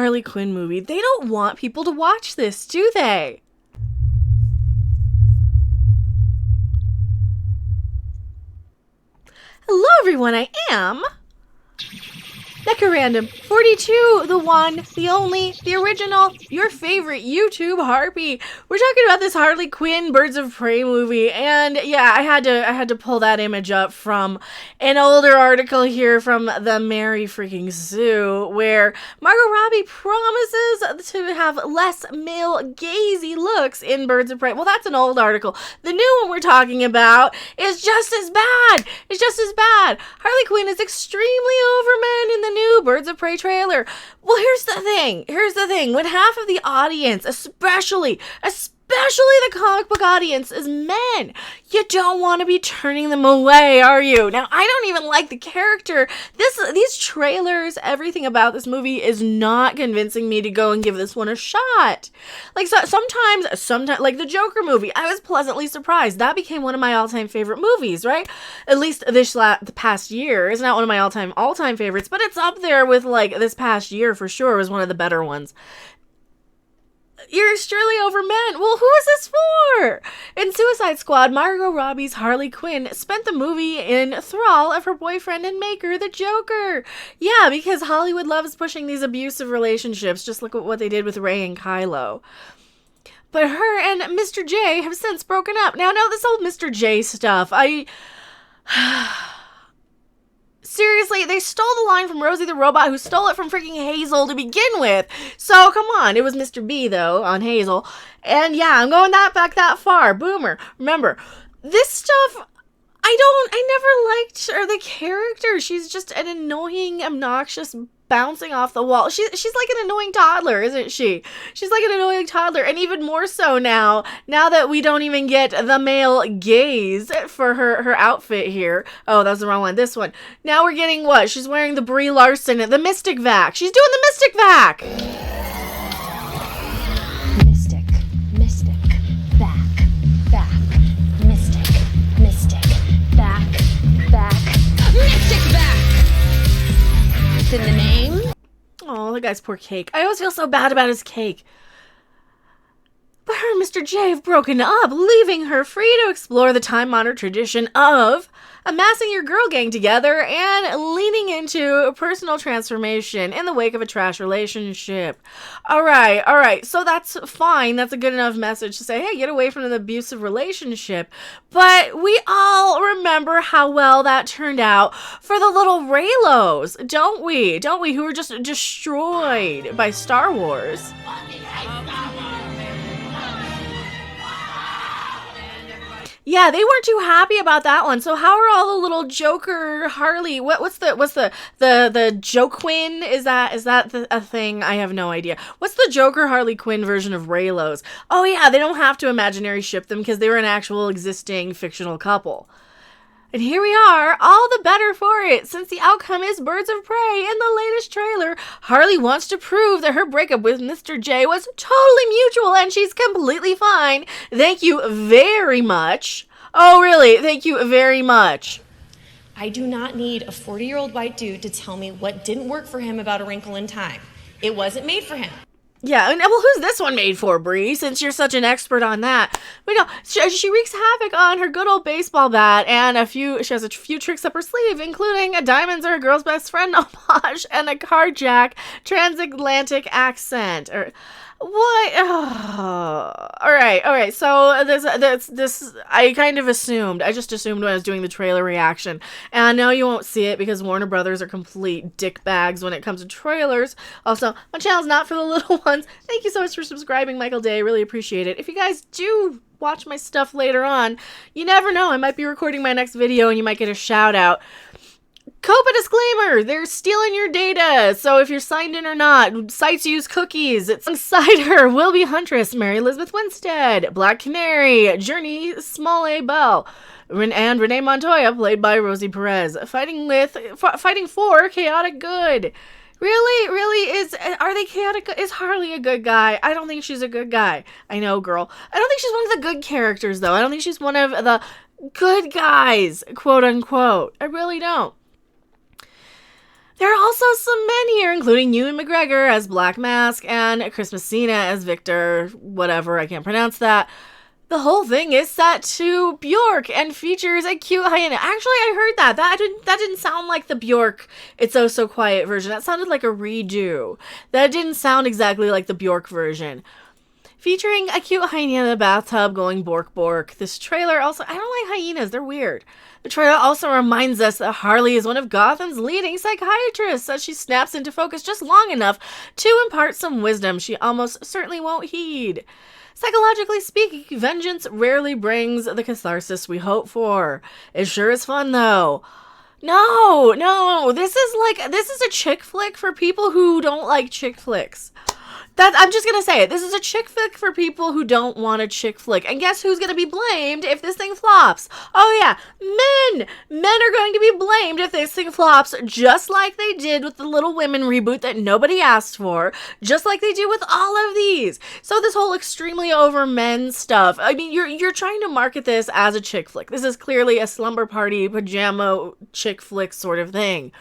Harley Quinn movie. They don't want people to watch this, do they? Hello everyone, I am Becca Random 42, the one, the only, the original, your favorite YouTube harpy. We're talking about this Harley Quinn Birds of Prey movie, and yeah, I had to pull that image up from an older article here from the Mary freaking Sue, where Margot Robbie promises to have less male gazy looks in Birds of Prey. Well, that's an old article. The new one we're talking about is just as bad. It's just as bad. Harley Quinn is extremely over men in the new Birds of Prey trailer. Well, here's the thing. When half of the audience, especially the comic book audience, is men, you don't want to be turning them away, are you? Now, I don't even like the character. These trailers, everything about this movie is not convincing me to go and give this one a shot. Like, sometimes, like the Joker movie, I was pleasantly surprised. That became one of my all-time favorite movies, right? At least the past year. It's not one of my all-time favorites, but it's up there with, like, this past year for sure was one of the better ones. You're extremely over men. Well, who is this for? In Suicide Squad, Margot Robbie's Harley Quinn spent the movie in thrall of her boyfriend and maker, the Joker. Yeah, because Hollywood loves pushing these abusive relationships. Just look at what they did with Ray and Kylo. But her and Mr. J have since broken up. Now, this old Mr. J stuff, seriously, they stole the line from Rosie the Robot, who stole it from freaking Hazel to begin with. So, come on. It was Mr. B, though, on Hazel. And yeah, I'm going back that far. Boomer. Remember, this stuff, I never liked her, the character. She's just an annoying, obnoxious, bouncing off the wall. She's like an annoying toddler, isn't she? She's like an annoying toddler, and even more so now that we don't even get the male gaze for her outfit here. Oh, that was the wrong one. This one. Now we're getting what? She's wearing the Brie Larson, the Mystic Vac. She's doing the Mystic Vac! Mystic, back, mystic, back, mystic back. It's in the name. Oh, the guy's poor cake. I always feel so bad about his cake. But her and Mr. J have broken up, leaving her free to explore the time-honored tradition of amassing your girl gang together and leaning into personal transformation in the wake of a trash relationship. All right, so that's fine. That's a good enough message to say, hey, get away from an abusive relationship. But we all remember how well that turned out for the little Raylos, don't we? Who were just destroyed by Star Wars. Yeah, they weren't too happy about that one. So how are all the little Joker Harley? What's the Joquin? Is that a thing? I have no idea. What's the Joker Harley Quinn version of Raylos? Oh yeah, they don't have to imaginary ship them because they were an actual existing fictional couple. And here we are, all the better for it, since the outcome is Birds of Prey. In the latest trailer, Harley wants to prove that her breakup with Mr. J was totally mutual and she's completely fine. Thank you very much. Oh, really? Thank you very much. I do not need a 40-year-old white dude to tell me what didn't work for him about A Wrinkle in Time. It wasn't made for him. Yeah, and well, who's this one made for, Bree, since you're such an expert on that? We know she wreaks havoc on her good old baseball bat, and she has a few tricks up her sleeve, including a diamonds are a girl's best friend homage and a carjack transatlantic accent. What? Oh. All right. So this I kind of assumed. I just assumed when I was doing the trailer reaction. And I know you won't see it because Warner Brothers are complete dick bags when it comes to trailers. Also, my channel's not for the little ones. Thank you so much for subscribing, Michael Day. Really appreciate it. If you guys do watch my stuff later on, you never know. I might be recording my next video and you might get a shout out. COPA disclaimer, they're stealing your data, so if you're signed in or not, sites use cookies. It's alongside her will be Huntress, Mary Elizabeth Winstead, Black Canary, Journey Smollett Bell, and Renee Montoya, played by Rosie Perez, fighting for chaotic good. Really, are they chaotic? Is Harley a good guy? I don't think she's a good guy. I know, girl. I don't think she's one of the good characters, though. I don't think she's one of the good guys, quote unquote. I really don't. There are also some men here, including Ewan McGregor as Black Mask and Chris Messina as Victor, whatever, I can't pronounce that. The whole thing is set to Bjork and features a cute hyena. Actually, I heard that. That didn't sound like the Bjork It's Oh So Quiet version. That sounded like a redo. That didn't sound exactly like the Bjork version. Featuring a cute hyena in the bathtub going bork bork. This trailer also, I don't like hyenas, they're weird. The trailer also reminds us that Harley is one of Gotham's leading psychiatrists as she snaps into focus just long enough to impart some wisdom she almost certainly won't heed. Psychologically speaking, vengeance rarely brings the catharsis we hope for. It sure is fun though. No, this is a chick flick for people who don't like chick flicks. I'm just gonna say it. This is a chick flick for people who don't want a chick flick. And guess who's gonna be blamed if this thing flops? Oh yeah, men! Men are going to be blamed if this thing flops, just like they did with the Little Women reboot that nobody asked for, just like they do with all of these. So this whole extremely over men stuff, I mean, you're trying to market this as a chick flick. This is clearly a slumber party, pajama chick flick sort of thing.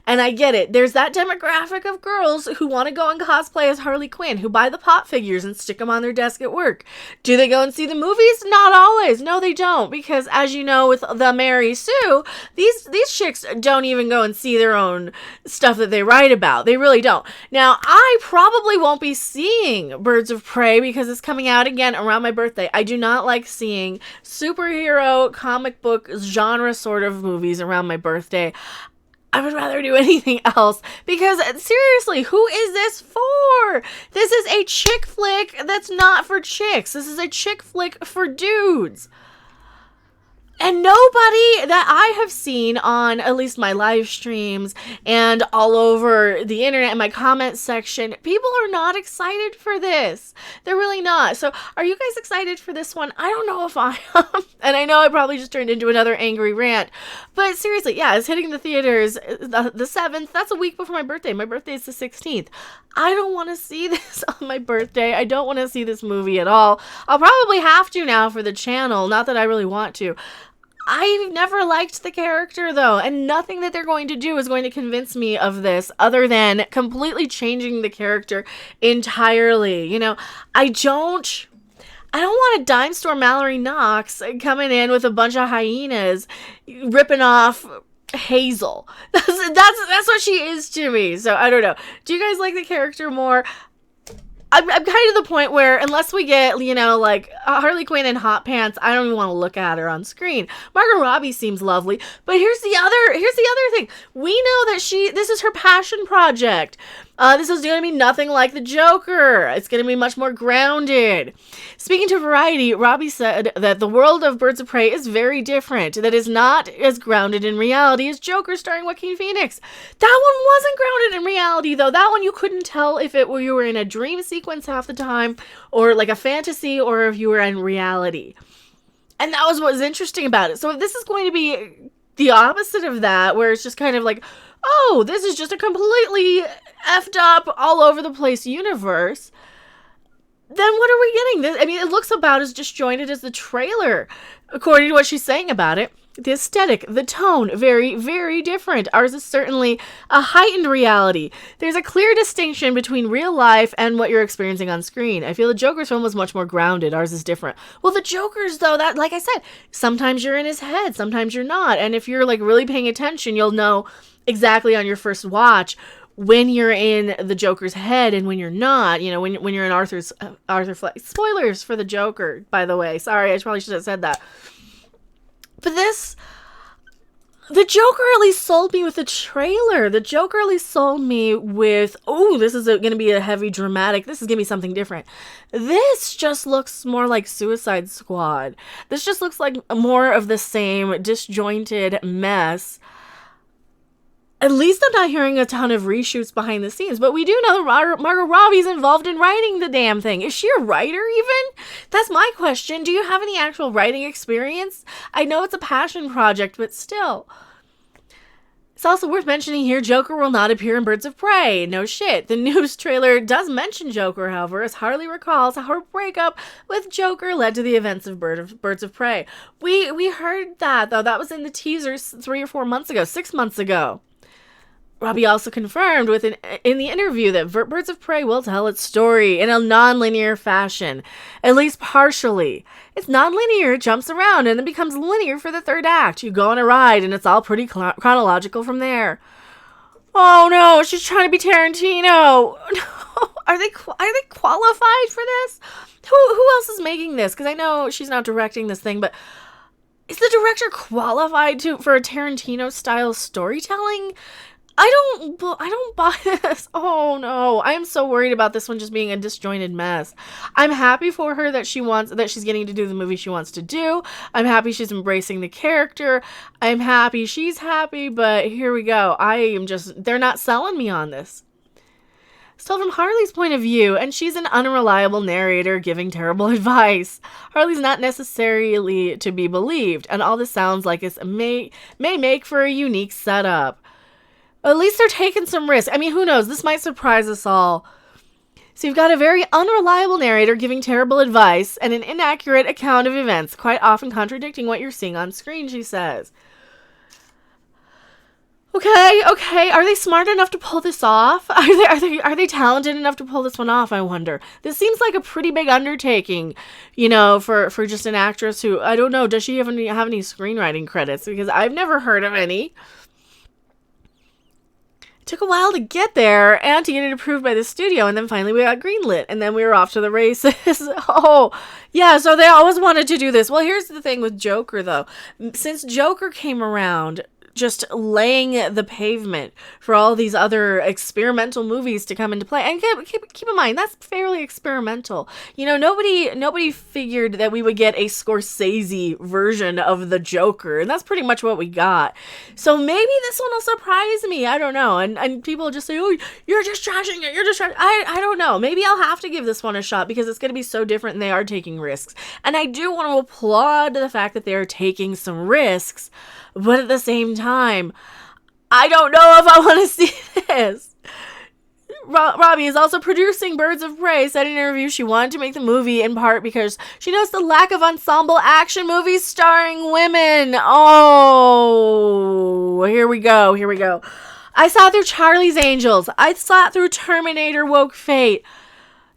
And I get it. There's that demographic of girls who want to go and cosplay as Harley Quinn, who buy the pop figures and stick them on their desk at work. Do they go and see the movies? Not always. No, they don't. Because as you know, with the Mary Sue, these chicks don't even go and see their own stuff that they write about. They really don't. Now, I probably won't be seeing Birds of Prey because it's coming out again around my birthday. I do not like seeing superhero comic book genre sort of movies around my birthday. I would rather do anything else because seriously, who is this for? This is a chick flick that's not for chicks. This is a chick flick for dudes. And nobody that I have seen on at least my live streams and all over the internet in my comment section, people are not excited for this. They're really not. So are you guys excited for this one? I don't know if I am. And I know I probably just turned into another angry rant. But seriously, yeah, it's hitting the theaters the 7th. That's a week before my birthday. My birthday is the 16th. I don't want to see this on my birthday. I don't want to see this movie at all. I'll probably have to now for the channel. Not that I really want to. I've never liked the character though, and nothing that they're going to do is going to convince me of this other than completely changing the character entirely. You know, I don't want a dime store Mallory Knox coming in with a bunch of hyenas ripping off Hazel. That's what she is to me. So I don't know. Do you guys like the character more? I'm kind of the point where unless we get, you know, like Harley Quinn in hot pants, I don't even want to look at her on screen. Margot Robbie seems lovely, but here's the other thing. We know that this is her passion project. This is going to be nothing like the Joker. It's going to be much more grounded. Speaking to Variety, Robbie said that the world of Birds of Prey is very different. That is not as grounded in reality as Joker starring Joaquin Phoenix. That one wasn't grounded in reality, though. That one you couldn't tell if you were in a dream sequence half the time, or like a fantasy, or if you were in reality. And that was what was interesting about it. So if this is going to be the opposite of that, where it's just kind of like, oh, this is just a completely effed up all over the place universe, then what are we getting? I mean, it looks about as disjointed as the trailer, according to what she's saying about it. The aesthetic, the tone, very, very different. Ours is certainly a heightened reality. There's a clear distinction between real life and what you're experiencing on screen. I feel the Joker's film was much more grounded. Ours is different. Well, the Joker's, though, that, like I said, sometimes you're in his head, sometimes you're not. And if you're, like, really paying attention, you'll know exactly on your first watch when you're in the Joker's head and when you're not. You know, when you're in Arthur Fleck. Spoilers for the Joker, by the way. Sorry, I probably should have said that. But the Joker at least sold me with the trailer. The Joker at least sold me with, oh, this is going to be a heavy dramatic. This is going to be something different. This just looks more like Suicide Squad. This just looks like more of the same disjointed mess. At least I'm not hearing a ton of reshoots behind the scenes, but we do know that Margot Robbie's involved in writing the damn thing. Is she a writer even? That's my question. Do you have any actual writing experience? I know it's a passion project, but still. It's also worth mentioning here, Joker will not appear in Birds of Prey. No shit. The news trailer does mention Joker, however, as Harley recalls how her breakup with Joker led to the events of Birds of Prey. We heard that, though. That was in the teasers 3 or 4 months ago, 6 months ago. Robbie also confirmed in the interview that Birds of Prey will tell its story in a non-linear fashion, at least partially. It's non-linear, it jumps around, and it becomes linear for the third act. You go on a ride, and it's all pretty chronological from there. Oh no, she's trying to be Tarantino. No, are they qualified for this? Who else is making this? Because I know she's not directing this thing, but is the director qualified for a Tarantino-style storytelling? I don't buy this. Oh no, I am so worried about this one just being a disjointed mess. I'm happy for her that she's getting to do the movie she wants to do. I'm happy she's embracing the character. I'm happy she's happy, but here we go. They're not selling me on this. It's told from Harley's point of view, and she's an unreliable narrator giving terrible advice. Harley's not necessarily to be believed, and all this sounds like it may make for a unique setup. At least they're taking some risk. I mean, who knows? This might surprise us all. So you've got a very unreliable narrator giving terrible advice and an inaccurate account of events, quite often contradicting what you're seeing on screen, she says. Okay. Are they smart enough to pull this off? Are they talented enough to pull this one off, I wonder? This seems like a pretty big undertaking, for just an actress who, I don't know, does she have any screenwriting credits? Because I've never heard of any. It took a while to get there and to get it approved by the studio, and then finally we got greenlit, and then we were off to the races. Oh, yeah, so they always wanted to do this. Well, here's the thing with Joker, though. Since Joker came around, just laying the pavement for all these other experimental movies to come into play. And keep in mind, that's fairly experimental. Nobody figured that we would get a Scorsese version of the Joker, and that's pretty much what we got. So maybe this one will surprise me. I don't know. And people just say, oh, you're just trashing it. You're just trashing. I don't know. Maybe I'll have to give this one a shot because it's going to be so different and they are taking risks. And I do want to applaud the fact that they are taking some risks, but at the same time, I don't know if I want to see this. Robbie is also producing Birds of Prey. Said in an interview she wanted to make the movie in part because she knows the lack of ensemble action movies starring women. Oh, here we go. I saw through Charlie's Angels. I saw through Terminator Woke Fate.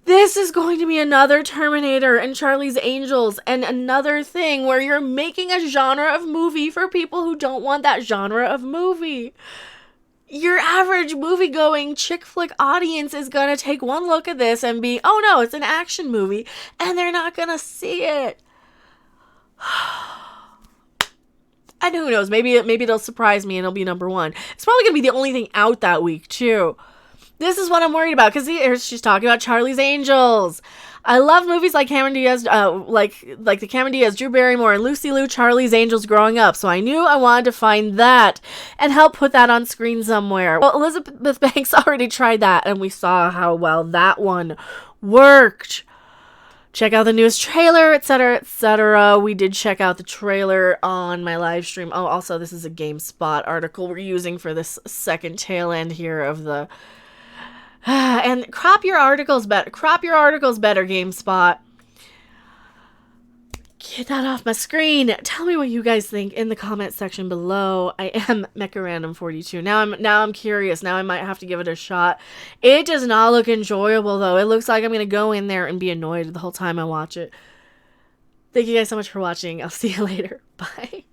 This is going to be another Terminator and Charlie's Angels and another thing where you're making a genre of movie for people who don't want that genre of movie. Your average movie-going chick flick audience is going to take one look at this and be, oh no, it's an action movie, and they're not going to see it. And who knows, maybe it'll surprise me and it'll be number one. It's probably going to be the only thing out that week, too. This is what I'm worried about, because she's talking about Charlie's Angels. I love movies like Cameron Diaz, like the Cameron Diaz, Drew Barrymore, and Lucy Liu, Charlie's Angels growing up. So I knew I wanted to find that and help put that on screen somewhere. Well, Elizabeth Banks already tried that, and we saw how well that one worked. Check out the newest trailer, etc., etc. We did check out the trailer on my live stream. Oh, also, this is a GameSpot article we're using for this second tail end here of the... And crop your articles better, GameSpot. Get that off my screen. Tell me what you guys think in the comment section below. I am MechaRandom42. Now I'm curious. Now I might have to give it a shot. It does not look enjoyable, though. It looks like I'm going to go in there and be annoyed the whole time I watch it. Thank you guys so much for watching. I'll see you later. Bye.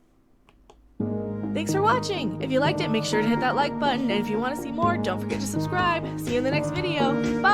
Thanks for watching. If you liked it, make sure to hit that like button. And if you want to see more, don't forget to subscribe. See you in the next video. Bye.